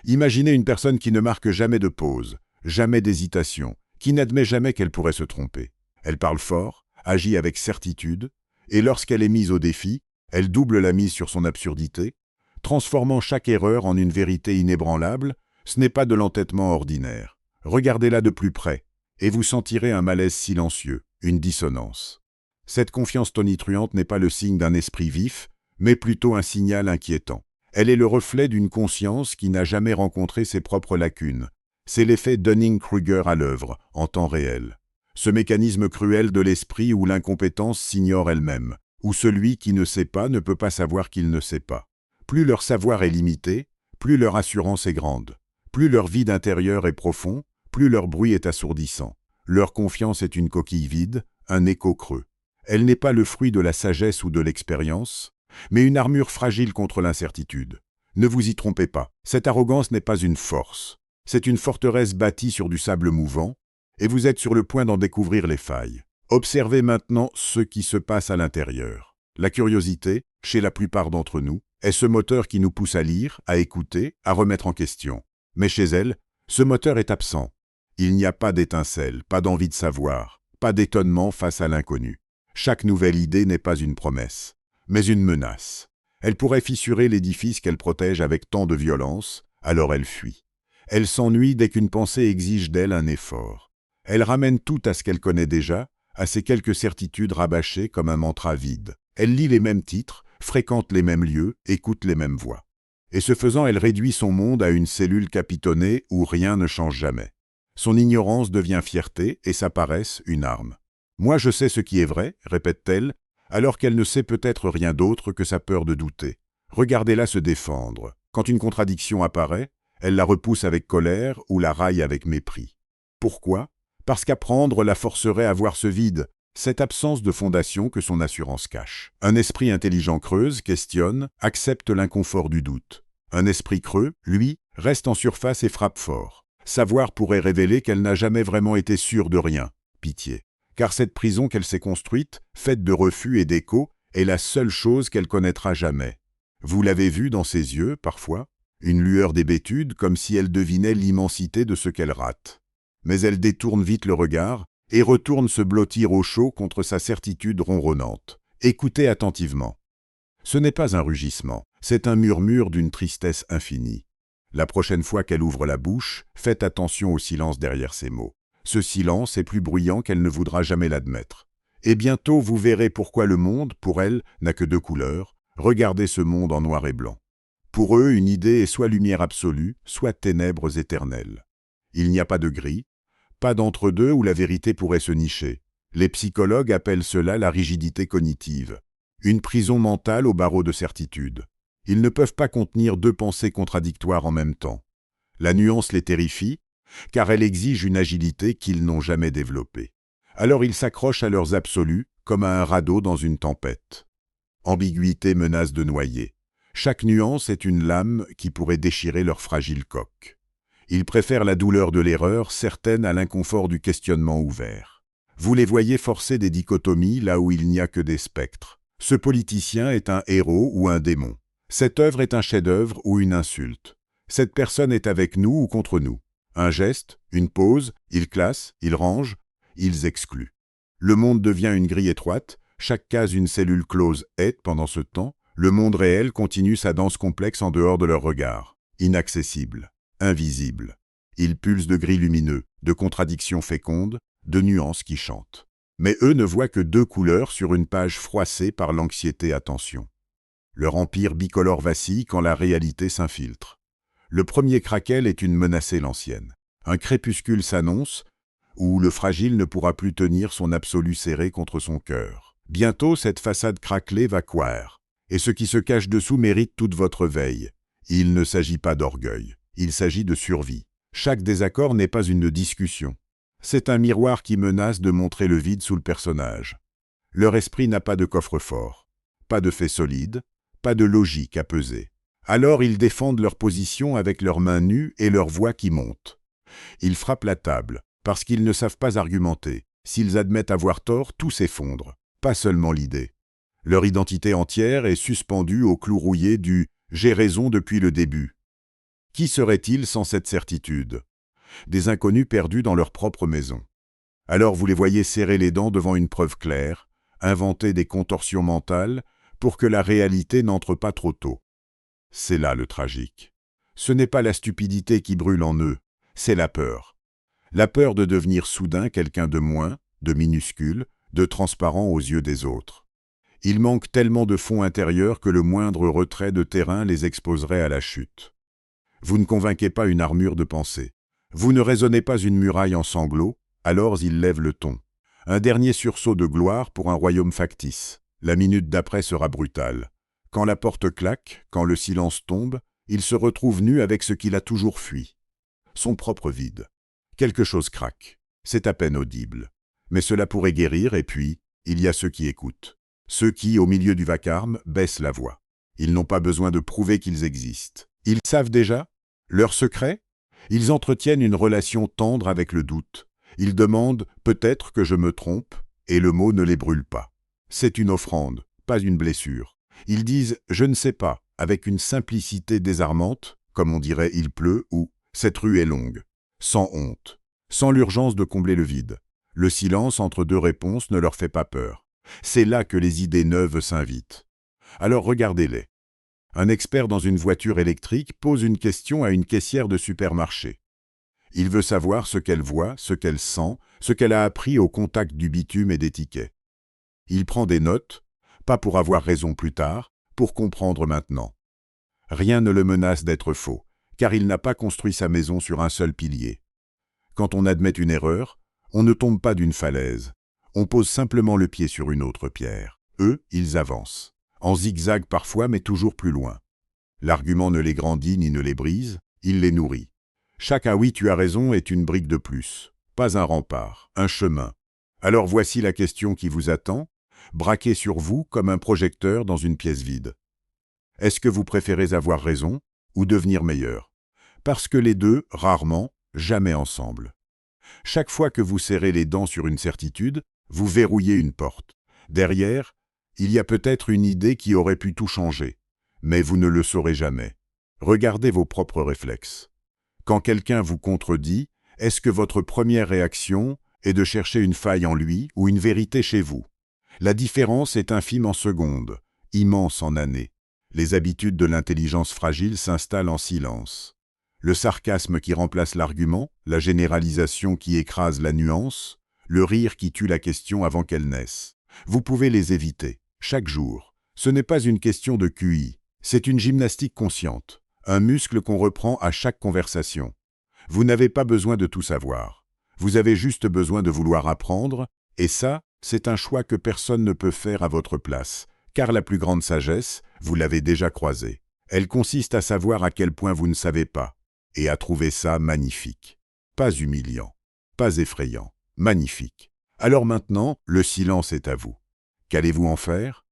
Imaginez une personne qui ne marque jamais de pause, jamais d'hésitation, qui n'admet jamais qu'elle pourrait se tromper. Elle parle fort, agit avec certitude, et lorsqu'elle est mise au défi, elle double la mise sur son absurdité, transformant chaque erreur en une vérité inébranlable. Ce n'est pas de l'entêtement ordinaire. Regardez-la de plus près, et vous sentirez un malaise silencieux, une dissonance. Cette confiance tonitruante n'est pas le signe d'un esprit vif, mais plutôt un signal inquiétant. Elle est le reflet d'une conscience qui n'a jamais rencontré ses propres lacunes. C'est l'effet Dunning-Kruger à l'œuvre, en temps réel. Ce mécanisme cruel de l'esprit où l'incompétence s'ignore elle-même, où celui qui ne sait pas ne peut pas savoir qu'il ne sait pas. Plus leur savoir est limité, plus leur assurance est grande. Plus leur vide intérieur est profond, plus leur bruit est assourdissant. Leur confiance est une coquille vide, un écho creux. Elle n'est pas le fruit de la sagesse ou de l'expérience, mais une armure fragile contre l'incertitude. Ne vous y trompez pas, cette arrogance n'est pas une force. C'est une forteresse bâtie sur du sable mouvant, et vous êtes sur le point d'en découvrir les failles. Observez maintenant ce qui se passe à l'intérieur. La curiosité, chez la plupart d'entre nous, est ce moteur qui nous pousse à lire, à écouter, à remettre en question. Mais chez elle, ce moteur est absent. Il n'y a pas d'étincelle, pas d'envie de savoir, pas d'étonnement face à l'inconnu. Chaque nouvelle idée n'est pas une promesse, mais une menace. Elle pourrait fissurer l'édifice qu'elle protège avec tant de violence, alors elle fuit. Elle s'ennuie dès qu'une pensée exige d'elle un effort. Elle ramène tout à ce qu'elle connaît déjà, à ces quelques certitudes rabâchées comme un mantra vide. Elle lit les mêmes titres, fréquente les mêmes lieux, écoute les mêmes voix. Et ce faisant, elle réduit son monde à une cellule capitonnée où rien ne change jamais. Son ignorance devient fierté et sa paresse une arme. « Moi je sais ce qui est vrai », répète-t-elle, alors qu'elle ne sait peut-être rien d'autre que sa peur de douter. Regardez-la se défendre. Quand une contradiction apparaît, elle la repousse avec colère ou la raille avec mépris. Pourquoi ? Parce qu'apprendre la forcerait à voir ce vide, cette absence de fondation que son assurance cache. Un esprit intelligent creuse, questionne, accepte l'inconfort du doute. Un esprit creux, lui, reste en surface et frappe fort. Savoir pourrait révéler qu'elle n'a jamais vraiment été sûre de rien. Pitié. Car cette prison qu'elle s'est construite, faite de refus et d'échos, est la seule chose qu'elle connaîtra jamais. Vous l'avez vue dans ses yeux, parfois, une lueur d'hébétude, comme si elle devinait l'immensité de ce qu'elle rate. Mais elle détourne vite le regard et retourne se blottir au chaud contre sa certitude ronronnante. Écoutez attentivement. Ce n'est pas un rugissement, c'est un murmure d'une tristesse infinie. La prochaine fois qu'elle ouvre la bouche, faites attention au silence derrière ses mots. Ce silence est plus bruyant qu'elle ne voudra jamais l'admettre. Et bientôt vous verrez pourquoi le monde, pour elle, n'a que deux couleurs. Regardez ce monde en noir et blanc. Pour eux, une idée est soit lumière absolue, soit ténèbres éternelles. Il n'y a pas de gris, pas d'entre-deux où la vérité pourrait se nicher. Les psychologues appellent cela la rigidité cognitive, une prison mentale aux barreaux de certitude. Ils ne peuvent pas contenir deux pensées contradictoires en même temps. La nuance les terrifie, car elle exige une agilité qu'ils n'ont jamais développée. Alors ils s'accrochent à leurs absolus, comme à un radeau dans une tempête. Ambiguïté menace de noyer. Chaque nuance est une lame qui pourrait déchirer leur fragile coque. Ils préfèrent la douleur de l'erreur, certaine à l'inconfort du questionnement ouvert. Vous les voyez forcer des dichotomies là où il n'y a que des spectres. Ce politicien est un héros ou un démon. Cette œuvre est un chef-d'œuvre ou une insulte. Cette personne est avec nous ou contre nous. Un geste, une pause, ils classent, ils rangent, ils excluent. Le monde devient une grille étroite, chaque case une cellule close est, pendant ce temps, le monde réel continue sa danse complexe en dehors de leur regard. Inaccessible, invisible. Il pulse de gris lumineux, de contradictions fécondes, de nuances qui chantent. Mais eux ne voient que deux couleurs sur une page froissée par l'anxiété-attention. Leur empire bicolore vacille quand la réalité s'infiltre. Le premier craquel est une menacée l'ancienne. Un crépuscule s'annonce, où le fragile ne pourra plus tenir son absolu serré contre son cœur. Bientôt, cette façade craquelée va couer, et ce qui se cache dessous mérite toute votre veille. Il ne s'agit pas d'orgueil, il s'agit de survie. Chaque désaccord n'est pas une discussion. C'est un miroir qui menace de montrer le vide sous le personnage. Leur esprit n'a pas de coffre-fort, pas de fait solide, pas de logique à peser. Alors ils défendent leur position avec leurs mains nues et leur voix qui monte. Ils frappent la table, parce qu'ils ne savent pas argumenter. S'ils admettent avoir tort, tout s'effondre, pas seulement l'idée. Leur identité entière est suspendue au clou rouillé du « j'ai raison depuis le début ». Qui serait-il sans cette certitude? Des inconnus perdus dans leur propre maison. Alors vous les voyez serrer les dents devant une preuve claire, inventer des contorsions mentales pour que la réalité n'entre pas trop tôt. C'est là le tragique. Ce n'est pas la stupidité qui brûle en eux, c'est la peur. La peur de devenir soudain quelqu'un de moins, de minuscule, de transparent aux yeux des autres. Il manque tellement de fond intérieur que le moindre retrait de terrain les exposerait à la chute. Vous ne convainquez pas une armure de pensée. Vous ne raisonnez pas une muraille en sanglots, alors il lève le ton. Un dernier sursaut de gloire pour un royaume factice. La minute d'après sera brutale. Quand la porte claque, quand le silence tombe, il se retrouve nu avec ce qu'il a toujours fui. Son propre vide. Quelque chose craque. C'est à peine audible. Mais cela pourrait guérir et puis, il y a ceux qui écoutent. Ceux qui, au milieu du vacarme, baissent la voix. Ils n'ont pas besoin de prouver qu'ils existent. Ils savent déjà? Leur secret? Ils entretiennent une relation tendre avec le doute. Ils demandent « peut-être que je me trompe » et le mot ne les brûle pas. C'est une offrande, pas une blessure. Ils disent « je ne sais pas » avec une simplicité désarmante, comme on dirait « il pleut » ou « cette rue est longue », sans honte, sans l'urgence de combler le vide. Le silence entre deux réponses ne leur fait pas peur. C'est là que les idées neuves s'invitent. Alors regardez-les. Un expert dans une voiture électrique pose une question à une caissière de supermarché. Il veut savoir ce qu'elle voit, ce qu'elle sent, ce qu'elle a appris au contact du bitume et des tickets. Il prend des notes, pas pour avoir raison plus tard, pour comprendre maintenant. Rien ne le menace d'être faux, car il n'a pas construit sa maison sur un seul pilier. Quand on admet une erreur, on ne tombe pas d'une falaise. On pose simplement le pied sur une autre pierre. Eux, ils avancent. En zigzag parfois, mais toujours plus loin. L'argument ne les grandit ni ne les brise, il les nourrit. Chaque « ah oui, tu as raison » est une brique de plus. Pas un rempart, un chemin. Alors voici la question qui vous attend, braquée sur vous comme un projecteur dans une pièce vide. Est-ce que vous préférez avoir raison ou devenir meilleur? Parce que les deux, rarement, jamais ensemble. Chaque fois que vous serrez les dents sur une certitude, vous verrouillez une porte. Derrière, il y a peut-être une idée qui aurait pu tout changer, mais vous ne le saurez jamais. Regardez vos propres réflexes. Quand quelqu'un vous contredit, est-ce que votre première réaction est de chercher une faille en lui ou une vérité chez vous? La différence est infime en secondes, immense en années. Les habitudes de l'intelligence fragile s'installent en silence. Le sarcasme qui remplace l'argument, la généralisation qui écrase la nuance, le rire qui tue la question avant qu'elle naisse. Vous pouvez les éviter, chaque jour. Ce n'est pas une question de QI, c'est une gymnastique consciente, un muscle qu'on reprend à chaque conversation. Vous n'avez pas besoin de tout savoir. Vous avez juste besoin de vouloir apprendre, et ça, c'est un choix que personne ne peut faire à votre place, car la plus grande sagesse, vous l'avez déjà croisée. Elle consiste à savoir à quel point vous ne savez pas, et à trouver ça magnifique. Pas humiliant, pas effrayant, magnifique. Alors maintenant, le silence est à vous. Qu'allez-vous en faire?